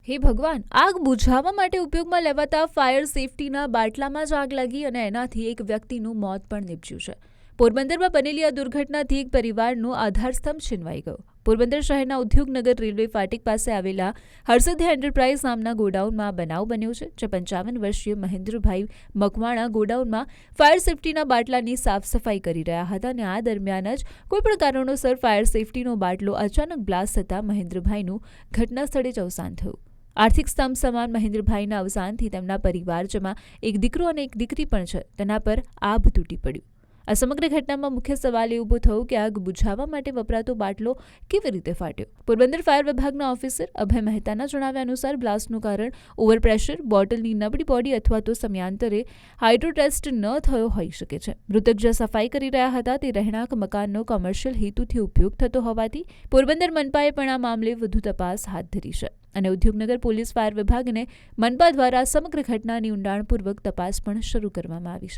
હે ભગવાન! આગ બુઝાવવા માટે ઉપયોગમાં લેવાતા ફાયર સેફટીના બાટલામાં જ આગ લાગી અને એનાથી એક વ્યક્તિનું મોત પણ નીપજ્યું છે. પોરબંદરમાં બનેલી આ દુર્ઘટનાથી એક પરિવારનો આધારસ્તંભ છીનવાઈ ગયો. પોરબંદર શહેરના ઉદ્યોગનગર રેલવે ફાટક પાસે આવેલા હર્ષદ્ય એન્ટરપ્રાઇઝ નામના ગોડાઉનમાં બનાવ બન્યો છે, જે 55 વર્ષીય મહેન્દ્રભાઈ મકવાણા ગોડાઉનમાં ફાયર સેફટીના બાટલાની સાફ સફાઈ કરી રહ્યા હતા અને આ દરમિયાન જ કોઈપણ કારણોસર ફાયર સેફટીનો બાટલો અચાનક બ્લાસ્ટ થતાં મહેન્દ્રભાઈનું ઘટના સ્થળે જ અવસાન થયું. આર્થિક સ્તંભ સમાન મહેન્દ્રભાઈના અવસાનથી તેમના પરિવારમાં એક દીકરો અને એક દીકરી પણ છે, તેના પર આભ તૂટી પડ્યું. આ સમગ્ર ઘટનામાં મુખ્ય સવાલ એ ઊભો થયો કે આગ બુઝાવવા માટે વપરાતો બાટલો કેવી રીતે ફાટ્યો. પોરબંદર ફાયર વિભાગના ઓફિસર અભય મહેતાના જણાવ્યા અનુસાર બ્લાસ્ટનું કારણ ઓવરપ્રેશર, બોટલની નબળી બોડી અથવા તો સમયાંતરે હાઇડ્રોટેસ્ટ ન થયો હોઈ શકે છે. મૃતક જે સફાઈ કરી રહ્યા હતા તે રહેણાંક મકાનનો કોમર્શિયલ હેતુથી ઉપયોગ થતો હોવાથી પોરબંદર મનપાએ પણ આ મામલે વધુ તપાસ હાથ ધરી છે અને ઉદ્યોગનગર પોલીસ ફાયર વિભાગને મનપા દ્વારા સમગ્ર ઘટનાની ઊંડાણપૂર્વક તપાસ પણ શરૂ કરવામાં આવી છે.